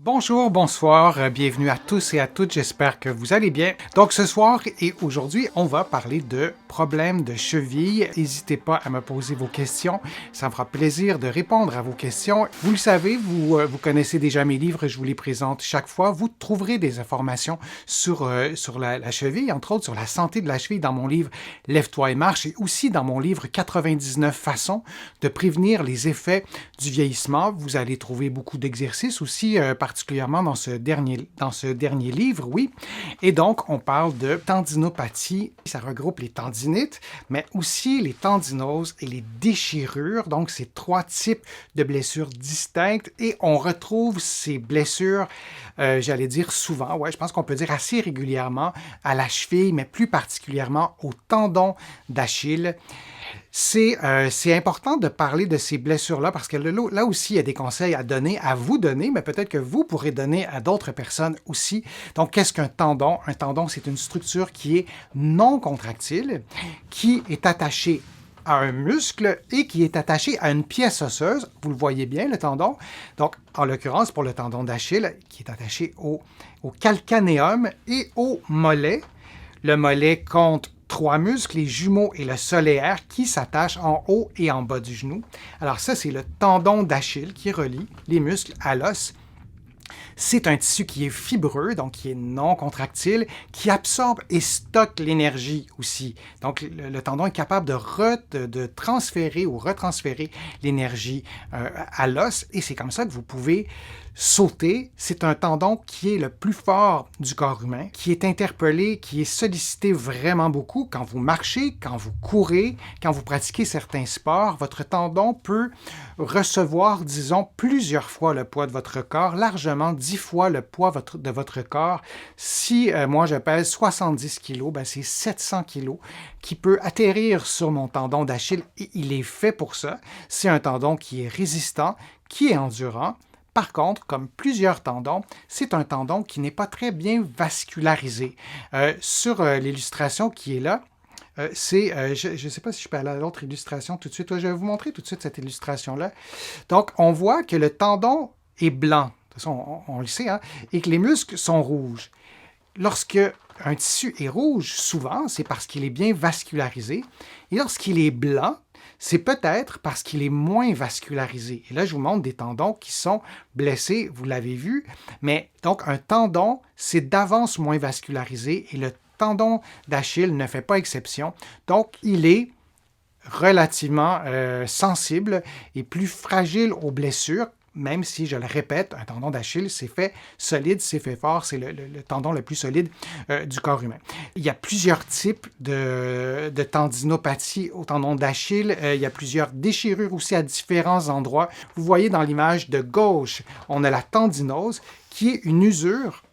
Bonjour, bonsoir, bienvenue à tous et à toutes, j'espère que vous allez bien. Donc ce soir et aujourd'hui, on va parler de problèmes de cheville. N'hésitez pas à me poser vos questions, ça me fera plaisir de répondre à vos questions. Vous le savez, vous connaissez déjà mes livres, je vous les présente chaque fois. Vous trouverez des informations sur la cheville, entre autres sur la santé de la cheville dans mon livre « Lève-toi et marche » et aussi dans mon livre « 99 façons de prévenir les effets du vieillissement ». Vous allez trouver beaucoup d'exercices aussi, particulièrement dans ce dernier livre, oui. Et donc, on parle de tendinopathie. Ça regroupe les tendinites, mais aussi les tendinoses et les déchirures. Donc, c'est trois types de blessures distinctes et on retrouve ces blessures, j'allais dire souvent, je pense qu'on peut dire assez régulièrement à la cheville, mais plus particulièrement au tendon d'Achille. C'est important de parler de ces blessures-là parce que là aussi, il y a des conseils à vous donner, mais peut-être que vous pourrez donner à d'autres personnes aussi. Donc, qu'est-ce qu'un tendon? Un tendon, c'est une structure qui est non contractile, qui est attachée à un muscle et qui est attaché à une pièce osseuse. Vous le voyez bien, le tendon. Donc, en l'occurrence, pour le tendon d'Achille, qui est attaché au calcanéum et au mollet. Le mollet compte trois muscles, les jumeaux et le solaire, qui s'attachent en haut et en bas du genou. Alors ça, c'est le tendon d'Achille qui relie les muscles à l'os. C'est un tissu qui est fibreux, donc qui est non contractile, qui absorbe et stocke l'énergie aussi. Donc, le tendon est capable de transférer ou retransférer l'énergie à l'os, et c'est comme ça que vous pouvez sauter. C'est un tendon qui est le plus fort du corps humain, qui est interpellé, qui est sollicité vraiment beaucoup quand vous marchez, quand vous courez, quand vous pratiquez certains sports. Votre tendon peut recevoir, disons, plusieurs fois le poids de votre corps, largement 10 fois le poids de votre corps. Si moi je pèse 70 kg, c'est 700 kg qui peut atterrir sur mon tendon d'Achille et il est fait pour ça. C'est un tendon qui est résistant, qui est endurant. Par contre, comme plusieurs tendons, c'est un tendon qui n'est pas très bien vascularisé. Sur l'illustration qui est là, je ne sais pas si je peux aller à l'autre illustration tout de suite. Je vais vous montrer tout de suite cette illustration-là. Donc, on voit que le tendon est blanc. De toute façon, on le sait, hein, et que les muscles sont rouges. Lorsque un tissu est rouge, souvent, c'est parce qu'il est bien vascularisé. Et lorsqu'il est blanc, c'est peut-être parce qu'il est moins vascularisé. Et là, je vous montre des tendons qui sont blessés, vous l'avez vu. Mais donc, un tendon, c'est d'avance moins vascularisé et le tendon d'Achille ne fait pas exception. Donc, il est relativement sensible et plus fragile aux blessures, même si, je le répète, un tendon d'Achille, c'est fait solide, c'est fait fort, c'est le tendon le plus solide du corps humain. Il y a plusieurs types de tendinopathie au tendon d'Achille. Il y a plusieurs déchirures aussi à différents endroits. Vous voyez dans l'image de gauche, on a la tendinose, qui est une usure,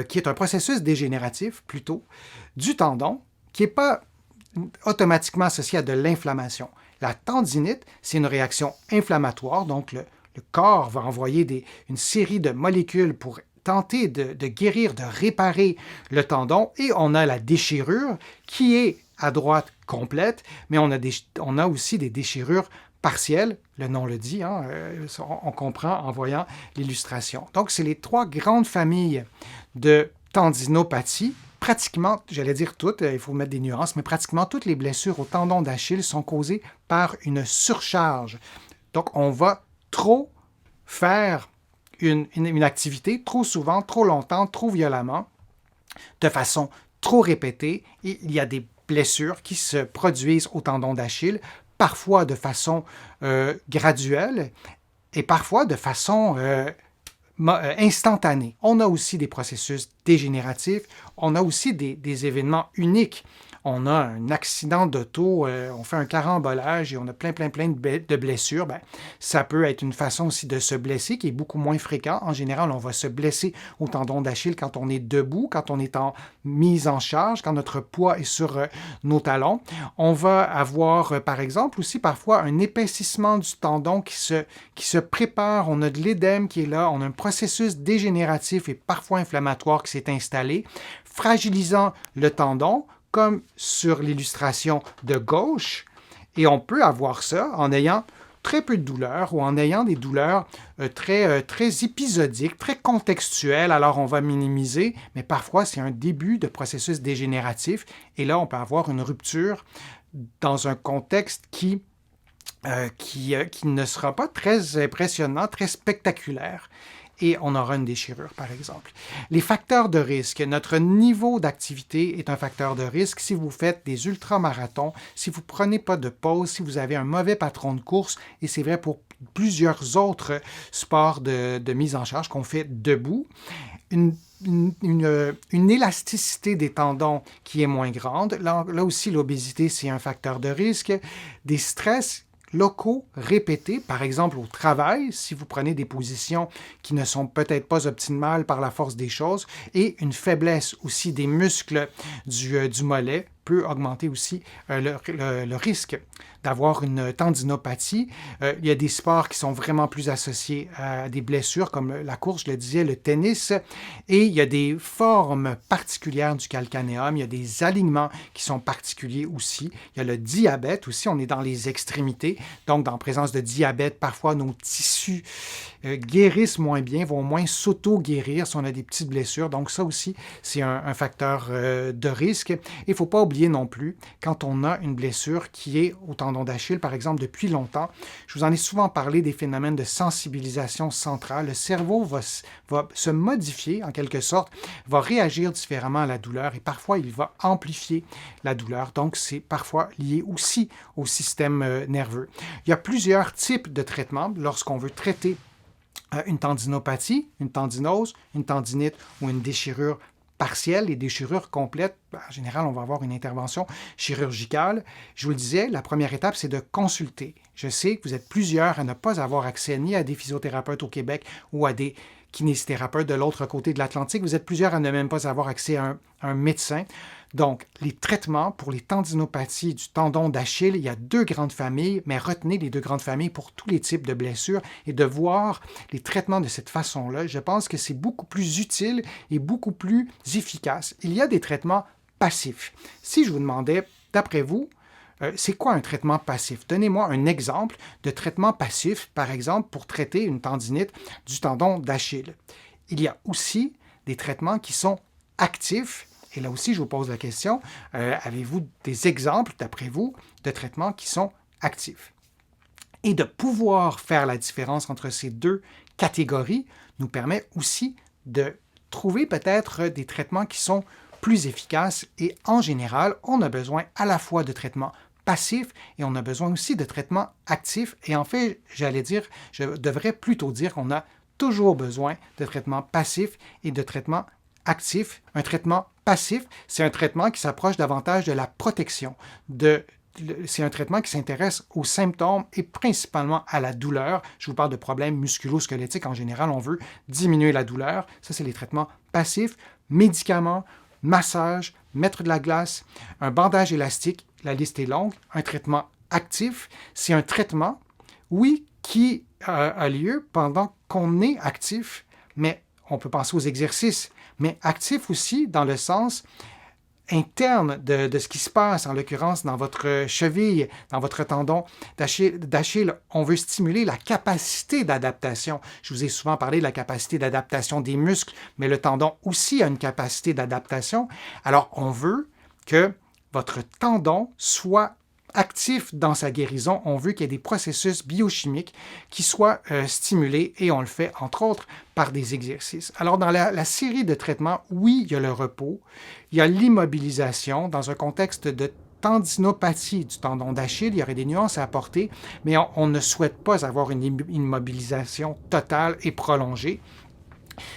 qui est un processus dégénératif, plutôt, du tendon, qui n'est pas automatiquement associé à de l'inflammation. La tendinite, c'est une réaction inflammatoire, donc le corps va envoyer une série de molécules pour tenter de guérir, de réparer le tendon, et on a la déchirure qui est à droite complète, mais on a aussi des déchirures partielles, le nom le dit, hein, on comprend en voyant l'illustration. Donc, c'est les trois grandes familles de tendinopathie. Pratiquement, j'allais dire toutes, il faut mettre des nuances, mais pratiquement toutes les blessures au tendon d'Achille sont causées par une surcharge. Donc, on va trop faire une activité trop souvent, trop longtemps, trop violemment, de façon trop répétée, et il y a des blessures qui se produisent au tendon d'Achille, parfois de façon graduelle et parfois de façon instantanée. On a aussi des processus dégénératifs, on a aussi des événements uniques. On a un accident d'auto, on fait un carambolage et on a plein de blessures. Ça peut être une façon aussi de se blesser qui est beaucoup moins fréquent. En général, on va se blesser au tendon d'Achille quand on est debout, quand on est en mise en charge, quand notre poids est sur nos talons. On va avoir, par exemple, aussi parfois un épaississement du tendon qui se prépare. On a de l'édème qui est là. On a un processus dégénératif et parfois inflammatoire qui s'est installé, fragilisant le tendon, comme sur l'illustration de gauche. Et on peut avoir ça en ayant très peu de douleur ou en ayant des douleurs très épisodiques, très contextuelles, alors on va minimiser, mais parfois c'est un début de processus dégénératif et là on peut avoir une rupture dans un contexte qui ne sera pas très impressionnant, très spectaculaire. Et on aura une déchirure, par exemple. Les facteurs de risque. Notre niveau d'activité est un facteur de risque. Si vous faites des ultramarathons, si vous ne prenez pas de pause, si vous avez un mauvais patron de course, et c'est vrai pour plusieurs autres sports de mise en charge qu'on fait debout, une élasticité des tendons qui est moins grande. Là aussi, l'obésité, c'est un facteur de risque. Des stress locaux répétés, par exemple au travail, si vous prenez des positions qui ne sont peut-être pas optimales par la force des choses, et une faiblesse aussi des muscles du mollet peut augmenter aussi le risque d'avoir une tendinopathie. Il y a des sports qui sont vraiment plus associés à des blessures, comme la course, je le disais, le tennis, et il y a des formes particulières du calcanéum, il y a des alignements qui sont particuliers aussi. Il y a le diabète aussi, on est dans les extrémités, donc en présence de diabète, parfois nos tissus guérissent moins bien, vont moins s'auto-guérir si on a des petites blessures. Donc ça aussi, c'est un facteur de risque. Il ne faut pas oublier non plus, quand on a une blessure qui est au tendon d'Achille, par exemple, depuis longtemps, je vous en ai souvent parlé des phénomènes de sensibilisation centrale. Le cerveau va se modifier, en quelque sorte, va réagir différemment à la douleur et parfois, il va amplifier la douleur. Donc, c'est parfois lié aussi au système nerveux. Il y a plusieurs types de traitements lorsqu'on veut traiter une tendinopathie, une tendinose, une tendinite ou une déchirure partielle. Les déchirures complètes, en général, on va avoir une intervention chirurgicale. Je vous le disais, la première étape, c'est de consulter. Je sais que vous êtes plusieurs à ne pas avoir accès ni à des physiothérapeutes au Québec ou à des kinésithérapeutes de l'autre côté de l'Atlantique. Vous êtes plusieurs à ne même pas avoir accès à un médecin. Donc, les traitements pour les tendinopathies du tendon d'Achille, il y a 2 grandes familles, mais retenez les 2 grandes familles pour tous les types de blessures et de voir les traitements de cette façon-là. Je pense que c'est beaucoup plus utile et beaucoup plus efficace. Il y a des traitements passifs. Si je vous demandais, d'après vous, c'est quoi un traitement passif? Donnez-moi un exemple de traitement passif, par exemple, pour traiter une tendinite du tendon d'Achille. Il y a aussi des traitements qui sont actifs. Et là aussi, je vous pose la question, avez-vous des exemples, d'après vous, de traitements qui sont actifs? Et de pouvoir faire la différence entre ces 2 catégories nous permet aussi de trouver peut-être des traitements qui sont plus efficaces. Et en général, on a besoin à la fois de traitements passifs et on a besoin aussi de traitements actifs. Et en fait, je devrais plutôt dire qu'on a toujours besoin de traitements passifs et de traitements actifs. Un traitement passif, c'est un traitement qui s'approche davantage de la protection. C'est un traitement qui s'intéresse aux symptômes et principalement à la douleur. Je vous parle de problèmes musculo-squelettiques. En général, on veut diminuer la douleur. Ça, c'est les traitements passifs. Médicaments, massage, mettre de la glace, un bandage élastique, la liste est longue. Un traitement actif, c'est un traitement, oui, qui a lieu pendant qu'on est actif, mais on peut penser aux exercices, mais actif aussi dans le sens interne de ce qui se passe, en l'occurrence dans votre cheville, dans votre tendon d'Achille. On veut stimuler la capacité d'adaptation. Je vous ai souvent parlé de la capacité d'adaptation des muscles, mais le tendon aussi a une capacité d'adaptation. Alors, on veut que votre tendon soit actif dans sa guérison. On veut qu'il y ait des processus biochimiques qui soient stimulés et on le fait, entre autres, par des exercices. Alors, dans la série de traitements, oui, il y a le repos, il y a l'immobilisation dans un contexte de tendinopathie du tendon d'Achille, il y aurait des nuances à apporter, mais on ne souhaite pas avoir une immobilisation totale et prolongée.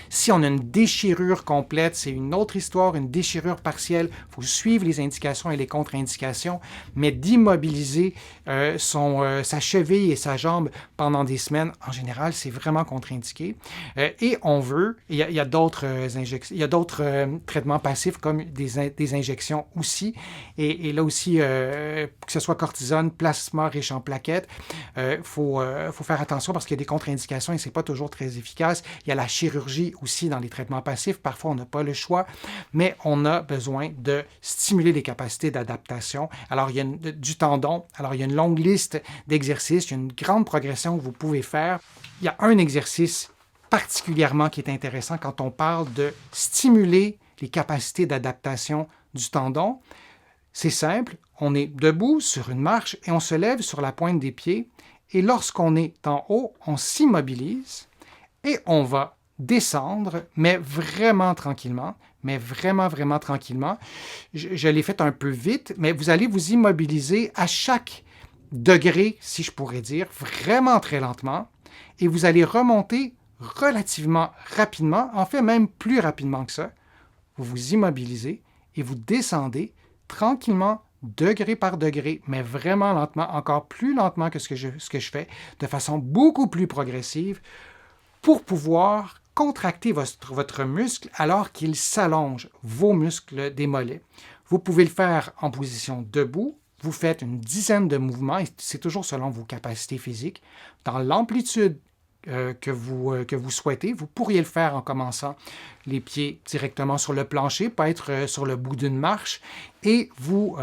Si on a une déchirure complète, c'est une autre histoire, une déchirure partielle. Il faut suivre les indications et les contre-indications, mais d'immobiliser sa cheville et sa jambe pendant des semaines, en général, c'est vraiment contre-indiqué. Et on veut, il y a d'autres traitements passifs comme des injections aussi. Et là aussi, que ce soit cortisone, plasma riche en plaquettes, faut faire attention parce qu'il y a des contre-indications et c'est pas toujours très efficace. Il y a la chirurgie chirurgie, aussi dans les traitements passifs. Parfois, on n'a pas le choix, mais on a besoin de stimuler les capacités d'adaptation. Alors, il y a du tendon. Alors, il y a une longue liste d'exercices. Il y a une grande progression que vous pouvez faire. Il y a un exercice particulièrement qui est intéressant quand on parle de stimuler les capacités d'adaptation du tendon. C'est simple, on est debout sur une marche et on se lève sur la pointe des pieds. Et lorsqu'on est en haut, on s'immobilise et on va descendre, mais vraiment tranquillement, vraiment tranquillement. Je l'ai fait un peu vite, mais vous allez vous immobiliser à chaque degré, si je pourrais dire, vraiment très lentement, et vous allez remonter relativement rapidement, en fait même plus rapidement que ça. Vous vous immobilisez et vous descendez tranquillement, degré par degré, mais vraiment lentement, encore plus lentement que ce que je fais, de façon beaucoup plus progressive, pour pouvoir contracter votre muscle alors qu'il s'allonge, vos muscles des mollets. Vous pouvez le faire en position debout. Vous faites une dizaine de mouvements, et c'est toujours selon vos capacités physiques. Dans l'amplitude que vous souhaitez, vous pourriez le faire en commençant les pieds directement sur le plancher, pas être sur le bout d'une marche, et vous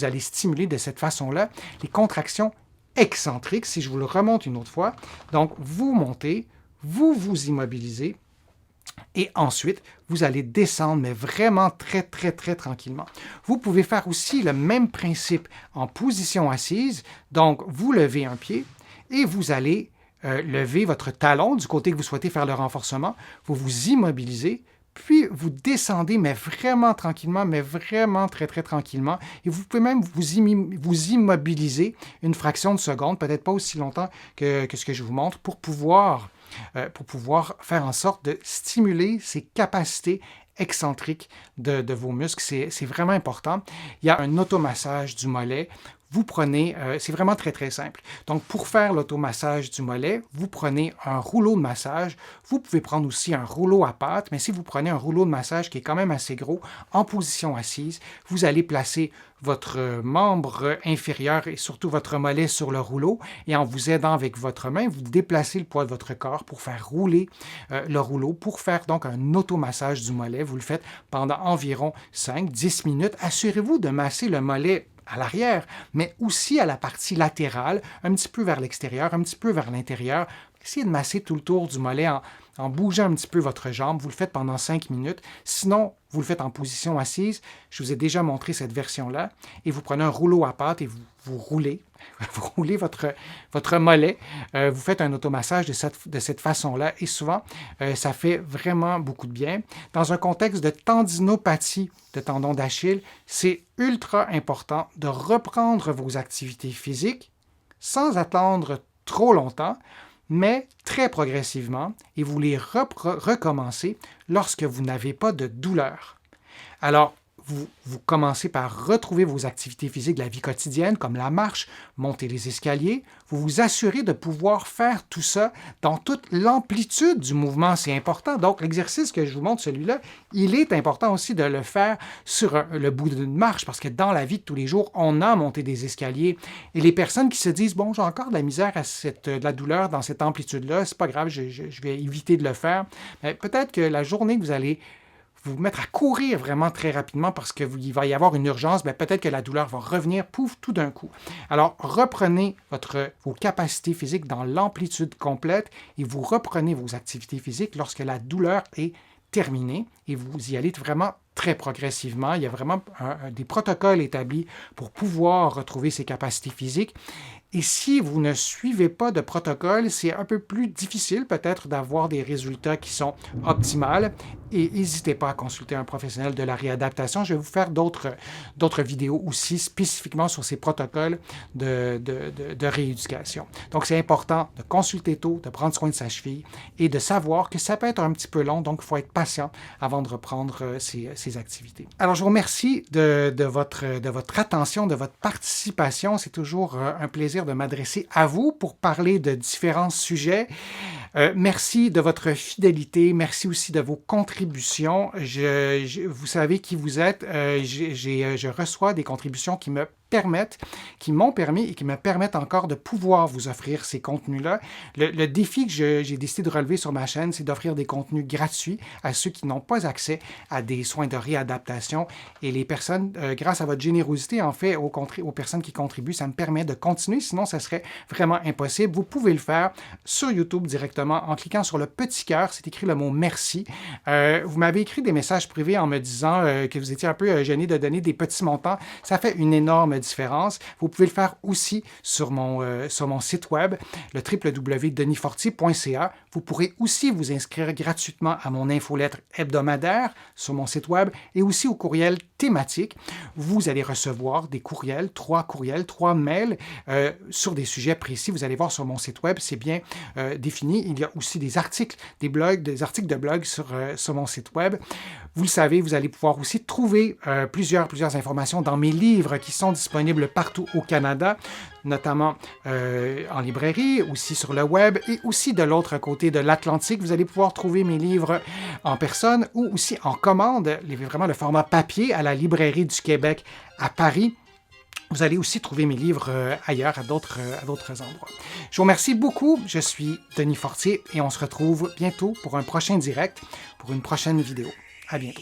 allez stimuler de cette façon-là les contractions excentriques, si je vous le remonte une autre fois. Donc, vous montez, vous vous immobilisez, et ensuite, vous allez descendre, mais vraiment très tranquillement. Vous pouvez faire aussi le même principe en position assise. Donc, vous levez un pied et vous allez lever votre talon du côté que vous souhaitez faire le renforcement. Vous vous immobilisez, puis vous descendez, mais vraiment tranquillement, mais vraiment très tranquillement. Et vous pouvez même vous immobiliser une fraction de seconde, peut-être pas aussi longtemps que ce que je vous montre, pour pouvoir faire en sorte de stimuler ces capacités excentriques de vos muscles. C'est vraiment important. Il y a un automassage du mollet. Vous prenez, c'est vraiment très simple. Donc, pour faire l'automassage du mollet, vous prenez un rouleau de massage. Vous pouvez prendre aussi un rouleau à pâte, mais si vous prenez un rouleau de massage qui est quand même assez gros, en position assise, vous allez placer votre membre inférieur et surtout votre mollet sur le rouleau, et en vous aidant avec votre main, vous déplacez le poids de votre corps pour faire rouler le rouleau, pour faire donc un automassage du mollet. Vous le faites pendant environ 5-10 minutes. Assurez-vous de masser le mollet à l'arrière, mais aussi à la partie latérale, un petit peu vers l'extérieur, un petit peu vers l'intérieur. Essayez de masser tout le tour du mollet en bougeant un petit peu votre jambe. Vous le faites pendant 5 minutes. Sinon, vous le faites en position assise. Je vous ai déjà montré cette version-là. Et vous prenez un rouleau à pâte et vous roulez. Vous roulez votre mollet. Vous faites un automassage de cette façon-là. Et souvent, ça fait vraiment beaucoup de bien. Dans un contexte de tendinopathie de tendon d'Achille, c'est ultra important de reprendre vos activités physiques sans attendre trop longtemps, mais très progressivement, et vous les recommencez lorsque vous n'avez pas de douleur. Alors, vous commencez par retrouver vos activités physiques de la vie quotidienne, comme la marche, monter les escaliers. Vous vous assurez de pouvoir faire tout ça dans toute l'amplitude du mouvement. C'est important. Donc, l'exercice que je vous montre, celui-là, il est important aussi de le faire sur le bout d'une marche, parce que dans la vie de tous les jours, on a monté des escaliers. Et les personnes qui se disent, bon, j'ai encore de la misère de la douleur dans cette amplitude-là, c'est pas grave, je vais éviter de le faire. Mais peut-être que la journée que vous allez vous mettre à courir vraiment très rapidement parce qu'il va y avoir une urgence, peut-être que la douleur va revenir, pouf, tout d'un coup. Alors, reprenez vos capacités physiques dans l'amplitude complète et vous reprenez vos activités physiques lorsque la douleur est terminée et vous y allez vraiment très progressivement. Il y a vraiment des protocoles établis pour pouvoir retrouver ces capacités physiques. Et si vous ne suivez pas de protocole, c'est un peu plus difficile peut-être d'avoir des résultats qui sont optimaux. Et n'hésitez pas à consulter un professionnel de la réadaptation. Je vais vous faire d'autres vidéos aussi spécifiquement sur ces protocoles de rééducation. Donc, c'est important de consulter tôt, de prendre soin de sa cheville et de savoir que ça peut être un petit peu long. Donc, il faut être patient avant de reprendre ces activités. Alors, je vous remercie de votre attention, de votre participation. C'est toujours un plaisir de m'adresser à vous pour parler de différents sujets. Merci de votre fidélité. Merci aussi de vos contributions. Vous savez qui vous êtes. Je reçois des contributions qui me m'ont permis et qui me permettent encore de pouvoir vous offrir ces contenus-là. Le défi que j'ai décidé de relever sur ma chaîne, c'est d'offrir des contenus gratuits à ceux qui n'ont pas accès à des soins de réadaptation. Et les personnes, grâce à votre générosité, en fait, aux personnes qui contribuent, ça me permet de continuer, sinon ça serait vraiment impossible. Vous pouvez le faire sur YouTube directement en cliquant sur le petit cœur, c'est écrit le mot « merci ». Vous m'avez écrit des messages privés en me disant que vous étiez un peu gêné de donner des petits montants. Ça fait une énorme différence. Vous pouvez le faire aussi sur mon site web, le www.denisfortier.ca. Vous pourrez aussi vous inscrire gratuitement à mon infolettre hebdomadaire sur mon site web et aussi au courriel thématique. Vous allez recevoir des courriels, 3 mails sur des sujets précis. Vous allez voir sur mon site web, c'est bien défini. Il y a aussi des articles de blog sur mon site web. Vous le savez, vous allez pouvoir aussi trouver plusieurs informations dans mes livres qui sont disponibles partout au Canada, notamment en librairie, aussi sur le web et aussi de l'autre côté de l'Atlantique. Vous allez pouvoir trouver mes livres en personne ou aussi en commande, vraiment le format papier à la Librairie du Québec à Paris. Vous allez aussi trouver mes livres ailleurs, à d'autres endroits. Je vous remercie beaucoup. Je suis Denis Fortier et on se retrouve bientôt pour un prochain direct, pour une prochaine vidéo. À bientôt.